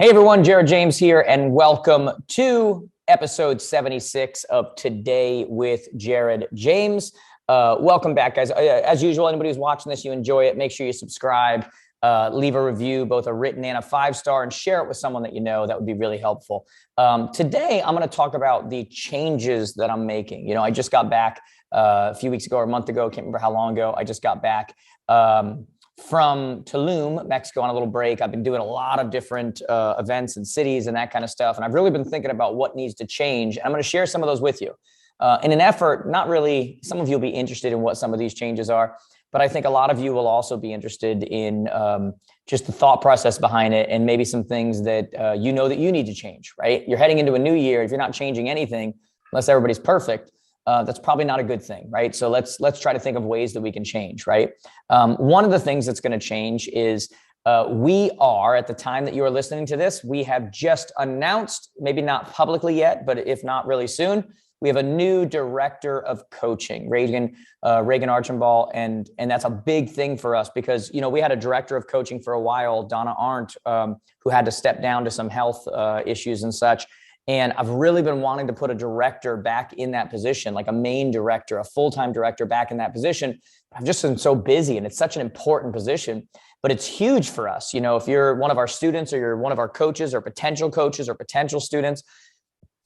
Hey everyone, Jared James here, and welcome to episode 76 of Today with Jared James. Welcome back, guys. As usual, anybody who's watching this, you enjoy it, make sure you subscribe, leave a review, both a written and a 5-star, and share it with someone that you know. That would be really helpful. Today, I'm going to talk about the changes that I'm making. You know, I just got back a few weeks ago or a month ago, can't remember how long ago. I just got back from Tulum, Mexico, on a little break. I've been doing a lot of different events and cities and that kind of stuff. And I've really been thinking about what needs to change. And I'm going to share some of those with you in an effort, not really, some of you will be interested in what some of these changes are, but I think a lot of you will also be interested in just the thought process behind it and maybe some things that you know that you need to change, right? You're heading into a new year. If you're not changing anything, unless everybody's perfect, that's probably not a good thing, right? So let's try to think of ways that we can change, right? One of the things that's going to change is we are, at the time that you are listening to this, we have just announced, maybe not publicly yet, but if not really soon, we have a new director of coaching, Reagan Archambault, and that's a big thing for us because, you know, we had a director of coaching for a while, Donna Arndt, who had to step down to some health issues and such. And I've really been wanting to put a director back in that position, like a main director, a full-time director back in that position. I've just been so busy, and it's such an important position, but it's huge for us. You know, if you're one of our students or you're one of our coaches or potential students,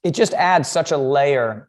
it just adds such a layer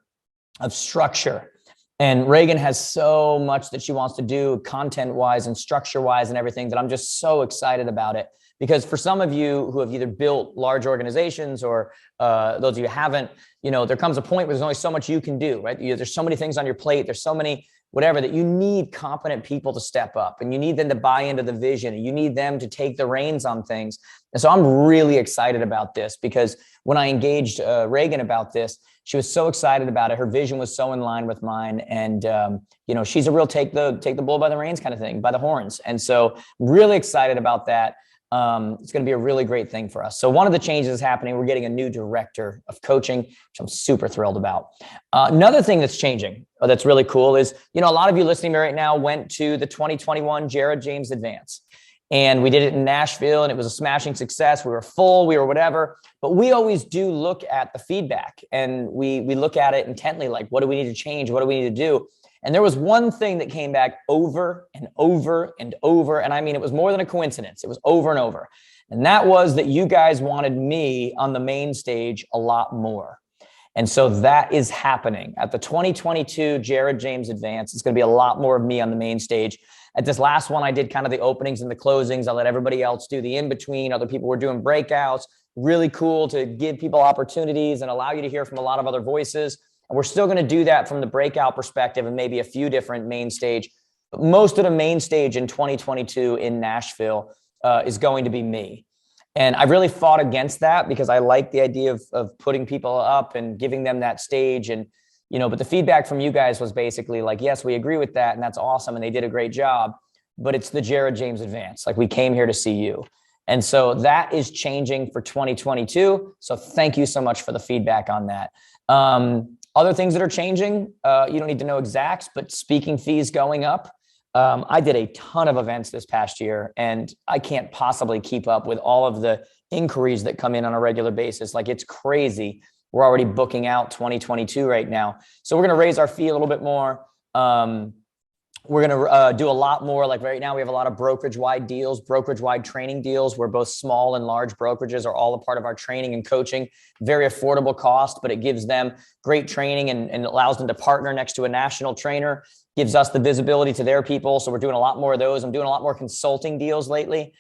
of structure. And Reagan has so much that she wants to do content-wise and structure-wise and everything that I'm just so excited about it. Because for some of you who have either built large organizations or those of you who haven't, you know, there comes a point where there's only so much you can do, right? There's so many things on your plate. There's so many whatever that you need competent people to step up, and you need them to buy into the vision. You need them to take the reins on things. And so I'm really excited about this because when I engaged Reagan about this, she was so excited about it. Her vision was so in line with mine. And, you know, she's a real take the bull by the reins kind of thing, by the horns. And so really excited about that. It's going to be a really great thing for us. So one of the changes is happening. We're getting a new director of coaching, which I'm super thrilled about. Another thing that's changing, that's really cool is, you know, a lot of you listening to me right now went to the 2021 Jared James Advance, and we did it in Nashville, and it was a smashing success. We were full, we were whatever, but we always do look at the feedback, and we look at it intently, like, what do we need to change? What do we need to do? And there was one thing that came back over and over and over. And I mean, it was more than a coincidence. It was over and over. And that was that you guys wanted me on the main stage a lot more. And so that is happening at the 2022 Jared James Advance. It's going to be a lot more of me on the main stage. At this last one, I did kind of the openings and the closings. I let everybody else do the in-between. Other people were doing breakouts. Really cool to give people opportunities and allow you to hear from a lot of other voices. And we're still going to do that from the breakout perspective and maybe a few different main stage. But most of the main stage in 2022 in Nashville is going to be me. And I really fought against that because I like the idea of putting people up and giving them that stage. And, you know, but the feedback from you guys was basically like, yes, we agree with that. And that's awesome. And they did a great job. But it's the Jared James Advance. Like, we came here to see you. And so that is changing for 2022. So thank you so much for the feedback on that. Other things that are changing, you don't need to know exacts, but speaking fees going up. I did a ton of events this past year, and I can't possibly keep up with all of the inquiries that come in on a regular basis. Like, it's crazy. We're already booking out 2022 right now. So we're going to raise our fee a little bit more. We're going to do a lot more. Like right now, we have a lot of brokerage-wide deals, brokerage-wide training deals, where both small and large brokerages are all a part of our training and coaching. Very affordable cost, but it gives them great training and allows them to partner next to a national trainer, gives us the visibility to their people. So we're doing a lot more of those. I'm doing a lot more consulting deals lately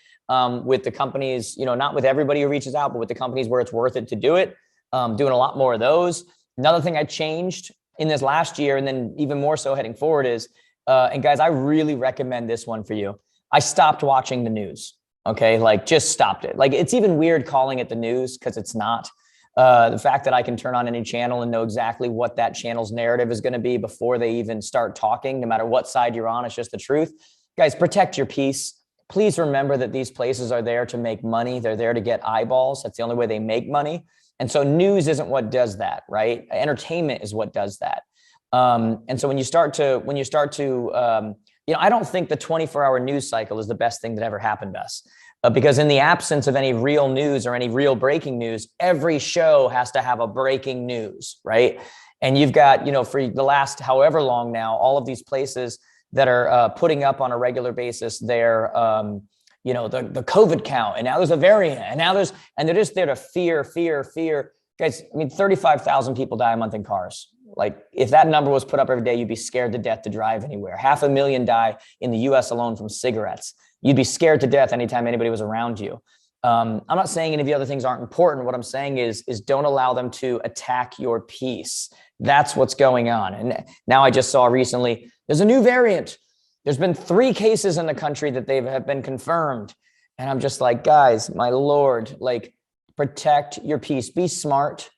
with the companies, you know, not with everybody who reaches out, but with the companies where it's worth it to do it. Doing a lot more of those. Another thing I changed in this last year, and then even more so heading forward, is and guys, I really recommend this one for you. I stopped watching the news. Okay. Like, just stopped it. Like, it's even weird calling it the news because it's not. The fact that I can turn on any channel and know exactly what that channel's narrative is going to be before they even start talking, no matter what side you're on, it's just the truth. Guys, protect your peace. Please remember that these places are there to make money. They're there to get eyeballs. That's the only way they make money. And so news isn't what does that, right? Entertainment is what does that. And so when you start to I don't think the 24-hour news cycle is the best thing that ever happened to us. Because in the absence of any real news or any real breaking news, every show has to have a breaking news, right? And you've got, for the last however long now, all of these places that are putting up on a regular basis their, the COVID count, and now there's a variant, and they're just there to fear. Guys, 35,000 people die a month in cars. Like, if that number was put up every day, you'd be scared to death to drive anywhere. 500,000 die in the US alone from cigarettes. You'd be scared to death anytime anybody was around you. I'm not saying any of the other things aren't important. What I'm saying is don't allow them to attack your peace. That's what's going on. And now I just saw recently, there's a new variant. There's been 3 cases in the country that have been confirmed. And I'm just like, guys, my Lord, like, protect your peace, be smart,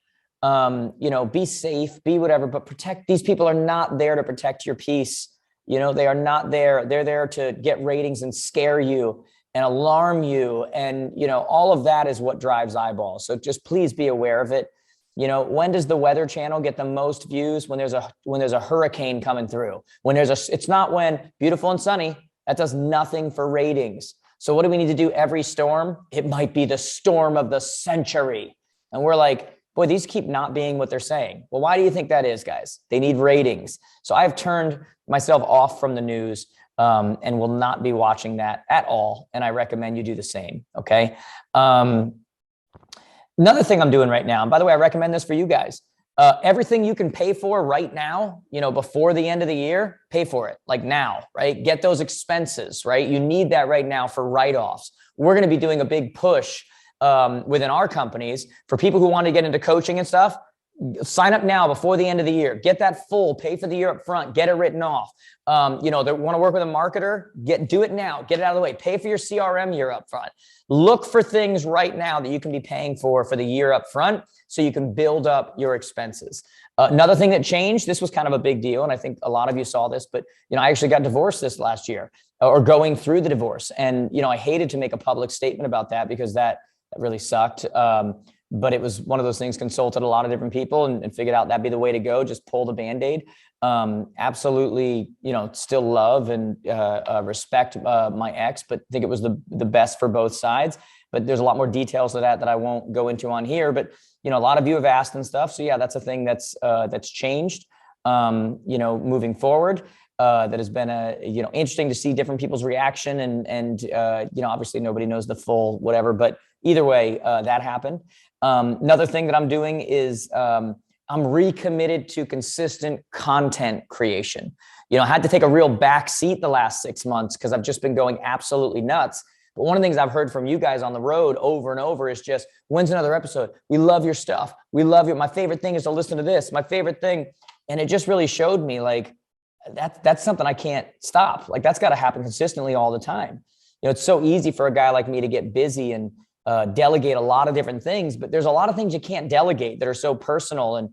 be safe, be whatever, but protect. These people are not there to protect your peace. They are not there. They're there to get ratings and scare you and alarm you. And, all of that is what drives eyeballs. So just please be aware of it. When does the Weather Channel get the most views? When there's a hurricane coming through, it's not when beautiful and sunny. That does nothing for ratings. So what do we need to do every storm? It might be the storm of the century. And we're like, boy, these keep not being what they're saying. Well, why do you think that is, guys? They need ratings. So I've turned myself off from the news and will not be watching that at all. And I recommend you do the same. Okay. Another thing I'm doing right now, and by the way, I recommend this for you guys. Everything you can pay for right now, before the end of the year, pay for it, like now, right? Get those expenses, right? You need that right now for write-offs. We're going to be doing a big push within our companies for people who want to get into coaching and stuff. Sign up now before the end of the year. Get that full, pay for the year up front, get it written off. They want to work with a marketer, do it now, get it out of the way, pay for your CRM year up front. Look for things right now that you can be paying for the year up front so you can build up your expenses. Another thing that changed, this was kind of a big deal, and I think a lot of you saw this, but I actually got divorced this last year, or going through the divorce. And I hated to make a public statement about that because that really sucked. But it was one of those things, consulted a lot of different people and figured out that'd be the way to go. Just pull the Band-Aid. Absolutely, still love and respect my ex, but think it was the best for both sides. But there's a lot more details to that I won't go into on here. But, a lot of you have asked and stuff. So yeah, that's a thing that's changed, moving forward. That has been interesting to see different people's reaction and obviously nobody knows the full whatever, but either way, that happened. Another thing that I'm doing is I'm recommitted to consistent content creation. I had to take a real back seat the last 6 months because I've just been going absolutely nuts. But one of the things I've heard from you guys on the road over and over is just, when's another episode? We love your stuff. We love you. My favorite thing is to listen to this. My favorite thing. And it just really showed me like, that's something I can't stop. Like, that's got to happen consistently all the time. It's so easy for a guy like me to get busy and delegate a lot of different things, but there's a lot of things you can't delegate that are so personal. And,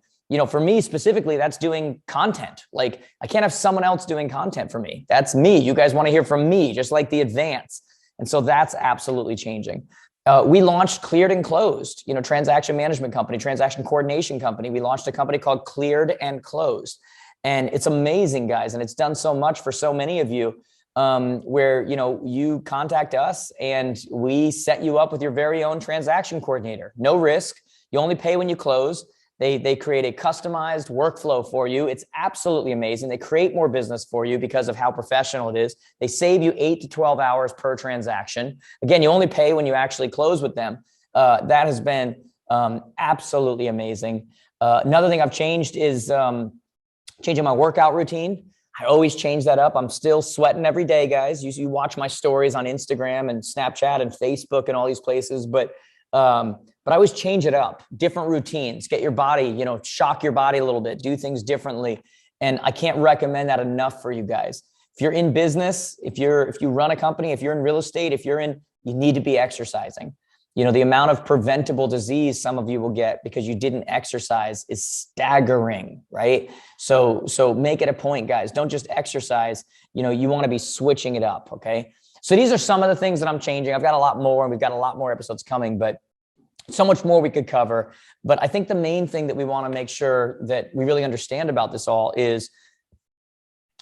for me specifically, that's doing content. Like, I can't have someone else doing content for me. That's me. You guys want to hear from me, just like the advance. And so that's absolutely changing. We launched Cleared and Closed, transaction management company, transaction coordination company. We launched a company called Cleared and Closed. And it's amazing, guys. And it's done so much for so many of you, where, you contact us and we set you up with your very own transaction coordinator. No risk. You only pay when you close. They create a customized workflow for you. It's absolutely amazing. They create more business for you because of how professional it is. They save you 8 to 12 hours per transaction. Again, you only pay when you actually close with them. That has been absolutely amazing. Another thing I've changed is changing my workout routine. I always change that up. I'm still sweating every day, guys. You watch my stories on Instagram and Snapchat and Facebook and all these places, but I always change it up, different routines, get your body, shock your body a little bit, do things differently. And I can't recommend that enough for you guys. If you're in business, if you run a company, if you're in real estate, you need to be exercising. The amount of preventable disease some of you will get because you didn't exercise is staggering, right? So make it a point, guys. Don't just exercise. You want to be switching it up, okay? So these are some of the things that I'm changing. I've got a lot more, and we've got a lot more episodes coming, but so much more we could cover. But I think the main thing that we want to make sure that we really understand about this all is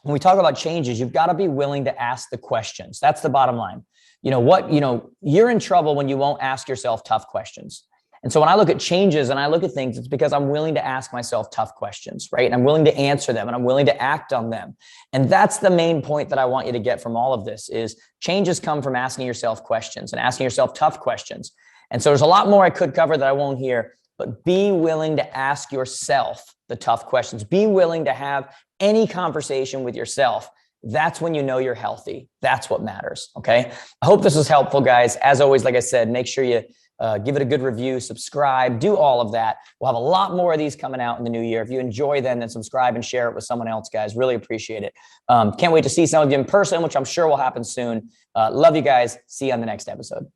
when we talk about changes, you've got to be willing to ask the questions. That's the bottom line. You're in trouble when you won't ask yourself tough questions. And so when I look at changes and I look at things, it's because I'm willing to ask myself tough questions, right? And I'm willing to answer them and I'm willing to act on them. And that's the main point that I want you to get from all of this is changes come from asking yourself questions and asking yourself tough questions. And so there's a lot more I could cover that I won't here, but be willing to ask yourself the tough questions. Be willing to have any conversation with yourself. That's when you know you're healthy. That's what matters. Okay. I hope this was helpful, guys. As always, like I said, make sure you give it a good review, subscribe, do all of that. We'll have a lot more of these coming out in the new year. If you enjoy them, then subscribe and share it with someone else, guys. Really appreciate it. Can't wait to see some of you in person, which I'm sure will happen soon. Love you guys. See you on the next episode.